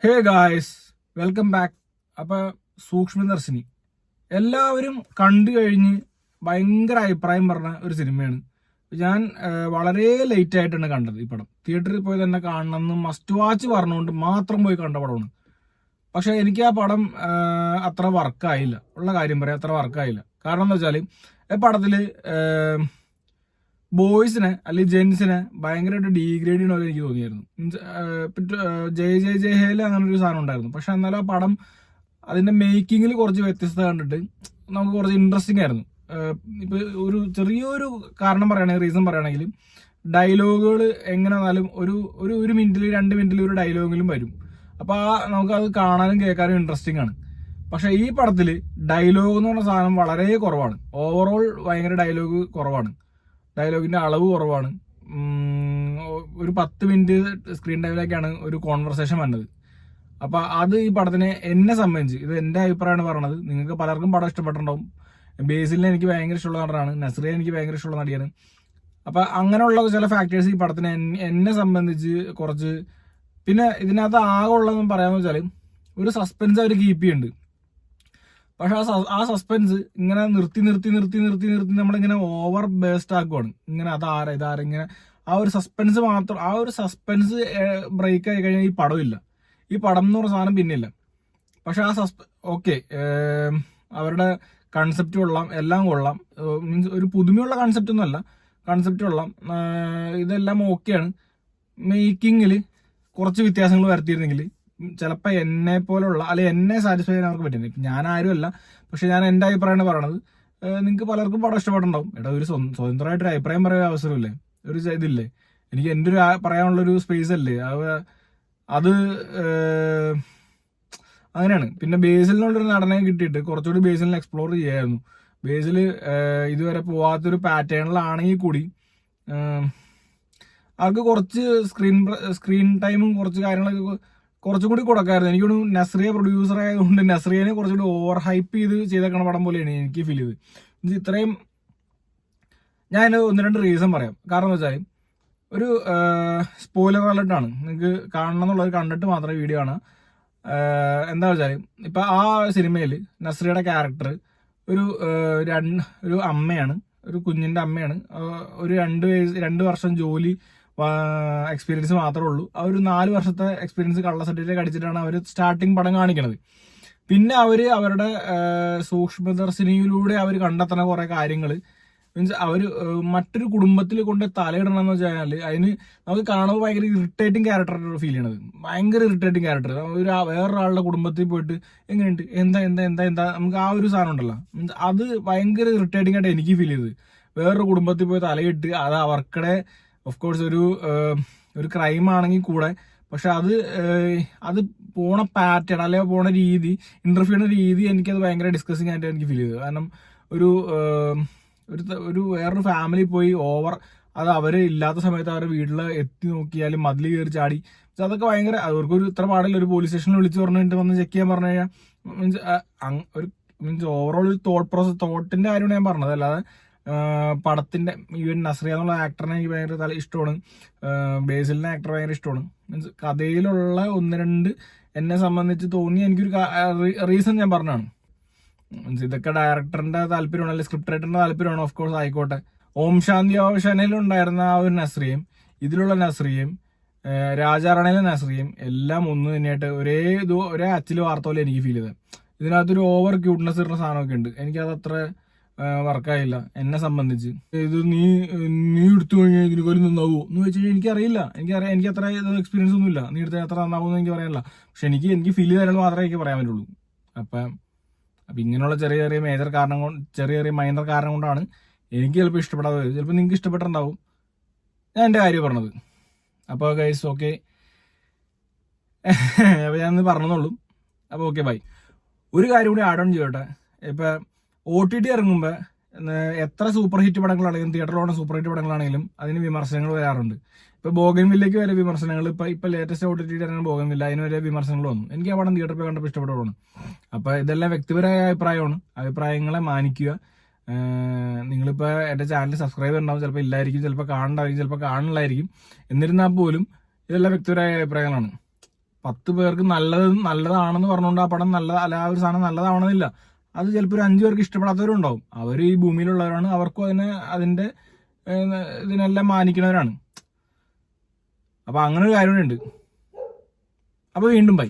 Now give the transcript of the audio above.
Hey guys, welcome back. അപ്പൊ സൂക്ഷ്മദർശിനി എല്ലാവരും കണ്ടു കഴിഞ്ഞ് ഭയങ്കര അഭിപ്രായം പറഞ്ഞ ഒരു സിനിമയാണ്. ഞാൻ വളരെ ലേറ്റ് ആയിട്ടാണ് കണ്ടത്. ഈ പടം തിയേറ്ററിൽ പോയി തന്നെ കാണണമെന്ന് മസ്റ്റ് വാച്ച് പറഞ്ഞുകൊണ്ട് മാത്രം പോയി കണ്ട പടമാണ്. പക്ഷെ എനിക്ക് ആ പടം അത്ര വർക്കായില്ല. ഉള്ള കാര്യം പറയാം, അത്ര വർക്കായില്ല. കാരണം എന്താ വെച്ചാൽ ഈ പടത്തില് ബോയ്സിനെ അല്ലെങ്കിൽ ജെൻസിനെ ഭയങ്കരമായിട്ട് ഡീഗ്രേഡ് ചെയ്യണ പോലെ എനിക്ക് തോന്നിയായിരുന്നു. ജയ് ജയ് ജയ് ഹേല് അങ്ങനെ ഒരു സാധനം ഉണ്ടായിരുന്നു. പക്ഷെ എന്നാലും ആ പടം അതിന്റെ മേക്കിങ്ങിൽ കുറച്ച് വ്യത്യസ്തത കണ്ടിട്ട് നമുക്ക് കുറച്ച് ഇൻട്രസ്റ്റിംഗ് ആയിരുന്നു. ഇപ്പൊ ഒരു ചെറിയൊരു കാരണം പറയുകയാണെങ്കിൽ, റീസൺ പറയുകയാണെങ്കിൽ, ഡയലോഗുകൾ എങ്ങനെ വന്നാലും ഒരു മിനിറ്റിൽ 2 മിനിറ്റിൽ ഒരു ഡയലോഗിലും വരും. അപ്പൊ നമുക്കത് കാണാനും കേൾക്കാനും ഇൻട്രസ്റ്റിംഗ് ആണ്. പക്ഷെ ഈ പടത്തില് ഡയലോഗ് എന്ന് പറഞ്ഞ സാധനം വളരെ കുറവാണ്. ഓവറോൾ ഭയങ്കര ഡയലോഗ് കുറവാണ്. ഡയലോഗിന്റെ അളവ് കുറവാണ്. ഒരു 10 മിനിറ്റ് സ്ക്രീൻ ടൈമിലേക്കാണ് ഒരു കോൺവെർസേഷൻ വന്നത്. അപ്പൊ അത് ഈ പടത്തിനെ എന്നെ സംബന്ധിച്ച്, ഇത് എന്റെ അഭിപ്രായമാണ് പറഞ്ഞത്, നിങ്ങൾക്ക് പലർക്കും പടം ഇഷ്ടപ്പെട്ടിട്ടുണ്ടാവും. ബേസിലിനെ എനിക്ക് ഭയങ്കര ഇഷ്ടമുള്ള നടനാണ്, നസ്രിയെ എനിക്ക് ഭയങ്കര ഇഷ്ടമുള്ള നടിയാണ്. അപ്പൊ അങ്ങനെയുള്ള ചില ഫാക്ടേഴ്സ് ഈ പടത്തിനെ എന്നെ സംബന്ധിച്ച് കുറച്ച്, പിന്നെ ഇതിനകത്ത് ആകെ ഉള്ളതെന്ന് പറയാന്ന് വെച്ചാൽ ഒരു സസ്പെൻസ് അവർ കീപ്പ് ചെയ്യുന്നുണ്ട്. പക്ഷെ ആ സസ്പെൻസ് ഇങ്ങനെ നിർത്തി നമ്മളിങ്ങനെ ഓവർ ബേസ്റ്റ് ആക്കുവാണ്. ഇങ്ങനെ ഇതാര ഇങ്ങനെ ആ ഒരു സസ്പെൻസ് മാത്രം, ആ ഒരു സസ്പെൻസ് ബ്രേക്ക് ആയി കഴിഞ്ഞാൽ ഈ പടമില്ല. ഈ പടം എന്ന് പറഞ്ഞ സാധനം പിന്നില്ല. പക്ഷെ ആ ഓക്കെ, അവരുടെ കൺസെപ്റ്റ് കൊള്ളാം, എല്ലാം കൊള്ളാം. മീൻസ് ഒരു പുതുമയുള്ള കൺസെപ്റ്റ് ഒന്നും അല്ല, കൺസെപ്റ്റ് കൊള്ളാം, ഇതെല്ലാം ഓക്കെയാണ്. മേക്കിങ്ങിൽ കുറച്ച് വ്യത്യാസങ്ങൾ വരുത്തിയിരുന്നെങ്കിൽ ചിലപ്പോൾ എന്നെ പോലുള്ള, അല്ലെ എന്നെ സാറ്റിസ്ഫൈ ചെയ്യാൻ അവർക്ക് പറ്റുന്നത്. ഞാൻ ആരും അല്ല, പക്ഷെ ഞാൻ എന്റെ അഭിപ്രായമാണ് പറയണത്. നിങ്ങൾക്ക് പലർക്കും പടം ഇഷ്ടപ്പെട്ടുണ്ടാവും. ഒരു സ്വതന്ത്രമായിട്ടൊരു അഭിപ്രായം പറയാൻ അവസരമില്ലേ, ഒരു ഇതില്ലേ? എനിക്ക് എൻ്റെ ഒരു പറയാനുള്ളൊരു സ്പേസ് അല്ലേ അത് അങ്ങനെയാണ്. പിന്നെ ബേസിലിനുള്ളൊരു നടനെ കിട്ടിയിട്ട് കുറച്ചുകൂടി ബേസിലിനെ എക്സ്പ്ലോർ ചെയ്യായിരുന്നു. ബേസിൽ ഇതുവരെ പോവാത്തൊരു പാറ്റേണിലാണെങ്കിൽ കൂടി അവർക്ക് കുറച്ച് സ്ക്രീൻ ടൈമും കുറച്ച് കാര്യങ്ങളൊക്കെ കുറച്ചും കൂടി കൊടുക്കായിരുന്നു. എനിക്കൊരു നസ്രിയ പ്രൊഡ്യൂസർ ആയതുകൊണ്ട് നസ്രിയനെ കുറച്ചുകൂടി ഓവർ ഹൈപ്പ് ചെയ്തേക്കണ പടം പോലെയാണ് എനിക്ക് ഫീൽ ചെയ്ത്. ഇത്രയും ഞാൻ 1-2 റീസൺ പറയാം. കാരണം എന്ന് വെച്ചാൽ ഒരു സ്പോയിലർ അലർട്ടാണ്, നിങ്ങൾക്ക് കാണണം എന്നുള്ളത് കണ്ടിട്ട് മാത്രമേ വീഡിയോ ആണ്. എന്താ വെച്ചാൽ ഇപ്പൊ ആ സിനിമയിൽ നസ്രിയയുടെ ക്യാരക്ടർ ഒരു അമ്മയാണ്, ഒരു കുഞ്ഞിന്റെ അമ്മയാണ്. ഒരു 2 വർഷം ജോലി എക്സ്പീരിയൻസ് മാത്രമേ ഉള്ളൂ. ആ ഒരു 4 വർഷത്തെ എക്സ്പീരിയൻസ് കള്ള സർട്ടിഫിക്കറ്റ് അടിച്ചിട്ടാണ് അവർ സ്റ്റാർട്ടിങ് പടം കാണിക്കുന്നത്. പിന്നെ അവരുടെ സൂക്ഷ്മദർശിനിയിലൂടെ അവർ കണ്ടെത്തുന്ന കുറെ കാര്യങ്ങൾ, മീൻസ് അവർ മറ്റൊരു കുടുംബത്തിൽ കൊണ്ട് തലയിടണം എന്ന് വെച്ചാൽ അതിന് നമുക്ക് കാണുമ്പോൾ ഭയങ്കര ഇറിറ്റേറ്റിംഗ് ക്യാരക്ടറാണ് ഫീൽ ചെയ്യണത്. ഭയങ്കര ഇറിറ്റേറ്റിംഗ് ക്യാരക്ടർ. വേറൊരാളുടെ കുടുംബത്തിൽ പോയിട്ട് എങ്ങനെയുണ്ട്, എന്താ നമുക്ക് ആ ഒരു സാധനം ഉണ്ടല്ലോ, മീൻസ് അത് ഭയങ്കര ഇറിറ്റേറ്റിംഗ് ആയിട്ട് എനിക്ക് ഫീൽ ചെയ്തത്. വേറൊരു കുടുംബത്തിൽ പോയി തലയിട്ട് അത് അവർക്കടെ ഓഫ് കോഴ്സ് ഒരു ക്രൈം ആണെങ്കിൽ കൂടെ, പക്ഷെ അത് പോണ പാറ്റേൺ അല്ലെങ്കിൽ പോണ രീതി, ഇന്റർവ്യൂ ചെയ്യുന്ന രീതി എനിക്കത് ഭയങ്കര ഡിസ്കസിങ് ആയിട്ട് എനിക്ക് ഫീൽ ചെയ്തത്. കാരണം ഒരു വേറൊരു ഫാമിലി പോയി ഓവർ അത് അവര് ഇല്ലാത്ത സമയത്ത് അവരുടെ വീട്ടിൽ എത്തി നോക്കിയാലും മതിൽ കയറി ചാടി, അതൊക്കെ ഭയങ്കര, അവർക്കൊരു ഇത്ര പാടില്ല. ഒരു പോലീസ് സ്റ്റേഷനിൽ വിളിച്ചു പറഞ്ഞിട്ട് വന്ന് ചെക്ക് ചെയ്യാൻ പറഞ്ഞു കഴിഞ്ഞാൽ മീൻസ് ഓവറോൾ ഒരു തോട്ടിന്റെ കാര്യമാണ് ഞാൻ പറഞ്ഞത്. അല്ലാതെ പടത്തിന്റെ ഈവൻ നസ്രിയ എന്നുള്ള ആക്ടറിനെ എനിക്ക് ഭയങ്കര ഇഷ്ടമാണ്. ബേസിലിനെ ആക്ടർ ഭയങ്കര ഇഷ്ടമാണ്. മീൻസ് കഥയിലുള്ള 1-2 എന്നെ സംബന്ധിച്ച് തോന്നി എനിക്കൊരു റീസൺ ഞാൻ പറഞ്ഞാണ്. മീൻസ് ഇതൊക്കെ ഡയറക്ടറിന്റെ താല്പര്യമാണ്, അല്ലെങ്കിൽ സ്ക്രിപ്റ്റ് റൈറ്ററിന്റെ താല്പര്യമാണ്. ഓഫ് കോഴ്സ് ആയിക്കോട്ടെ. ഓം ശാന്തി ഓഷനിലുണ്ടായിരുന്ന ആ ഒരു നസ്രിയും ഇതിലുള്ള നസ്രിയും രാജാറാണയിലെ നസ്രിയും എല്ലാം ഒന്ന് തന്നെയായിട്ട് ഒരേ അച്ചില് വാർത്ത പോലെ എനിക്ക് ഫീൽ ചെയ്തത്. ഇതിനകത്തൊരു ഓവർ ക്യൂട്ട്നെസ് ഇടുന്ന സാധനമൊക്കെ ഉണ്ട്. എനിക്കത് അത്ര വർക്കായില്ല എന്നെ സംബന്ധിച്ച്. ഇത് നീ എടുത്തു കഴിഞ്ഞാൽ ഇതിന് കൊല്ലം നന്നാവോ എന്ന് വെച്ച് കഴിഞ്ഞാൽ എനിക്കറിയില്ല. എനിക്ക് അത്ര എക്സ്പീരിയൻസ് ഒന്നുമില്ല. നീ എടുത്താൽ എത്ര നന്നാവുമെന്ന് എനിക്ക് പറയാനില്ല. പക്ഷെ എനിക്ക് ഫീൽ ചെയ്താൽ മാത്രമേ എനിക്ക് പറയാൻ പറ്റുള്ളൂ. അപ്പൊ ഇങ്ങനെയുള്ള ചെറിയ മൈനർ കാരണം കൊണ്ടാണ് എനിക്ക് ചിലപ്പോൾ ഇഷ്ടപ്പെടാതെ, ചിലപ്പോൾ നിങ്ങൾക്ക് ഇഷ്ടപ്പെട്ടിട്ടുണ്ടാവും. ഞാൻ എൻ്റെ കാര്യം പറഞ്ഞത്. അപ്പോൾ ഗൈസ് ഓക്കെ, അപ്പോൾ ഞാനൊന്ന് പറഞ്ഞോളൂ. അപ്പോൾ ഓക്കെ ബൈ. ഒരു കാര്യം കൂടി ആഡ് ഓൺ ചെയ്യട്ടെ. ഇപ്പൊ OTT ഇറങ്ങുമ്പോൾ എത്ര സൂപ്പർ ഹിറ്റ് പടങ്ങളാണെങ്കിലും, തിയേറ്ററിലുള്ള സൂപ്പർ ഹിറ്റ് പടങ്ങളാണെങ്കിലും അതിന് വിമർശനങ്ങൾ വരാറുണ്ട്. ഇപ്പൊ ബോഗൻവില്ലയ്ക്ക് വരെ വിമർശനങ്ങൾ, ഇപ്പൊ ലേറ്റസ്റ്റ് OTT ഇറങ്ങുന്ന ബോഗൻവില്ല, അതിന് വരെ വിമർശനങ്ങൾ വന്നു. എനിക്ക് ആ പടം തിയേറ്ററിൽ പോയി കണ്ടപ്പോൾ ഇഷ്ടപ്പെട്ടതാണ്. അപ്പൊ ഇതെല്ലാം വ്യക്തിപരമായ അഭിപ്രായമാണ്. അഭിപ്രായങ്ങളെ മാനിക്കുക. നിങ്ങളിപ്പോ എന്റെ ചാനൽ സബ്സ്ക്രൈബ് ഉണ്ടാവും, ചിലപ്പോൾ ഇല്ലായിരിക്കും, ചിലപ്പോൾ കാണണ്ടായിരിക്കും, ചിലപ്പോൾ കാണില്ലായിരിക്കും. എന്നിരുന്നാൽ പോലും ഇതെല്ലാം വ്യക്തിപരമായ അഭിപ്രായങ്ങളാണ്. 10 പേർക്ക് നല്ലതാണെന്ന് പറഞ്ഞുകൊണ്ട് ആ പടം അല്ല ആ ഒരു സാധനം നല്ലതാവണമെന്നില്ല. അത് ചിലപ്പോൾ ഒരു 5 പേർക്ക് ഇഷ്ടപ്പെടാത്തവരും ഉണ്ടാവും. അവർ ഈ ഭൂമിയിലുള്ളവരാണ്, അവർക്കും അതിന്റെ ഇതിനെല്ലാം മാനിക്കുന്നവരാണ്. അപ്പൊ അങ്ങനെ ഒരു കാര്യമുണ്ട്. അപ്പൊ വീണ്ടും ബൈ.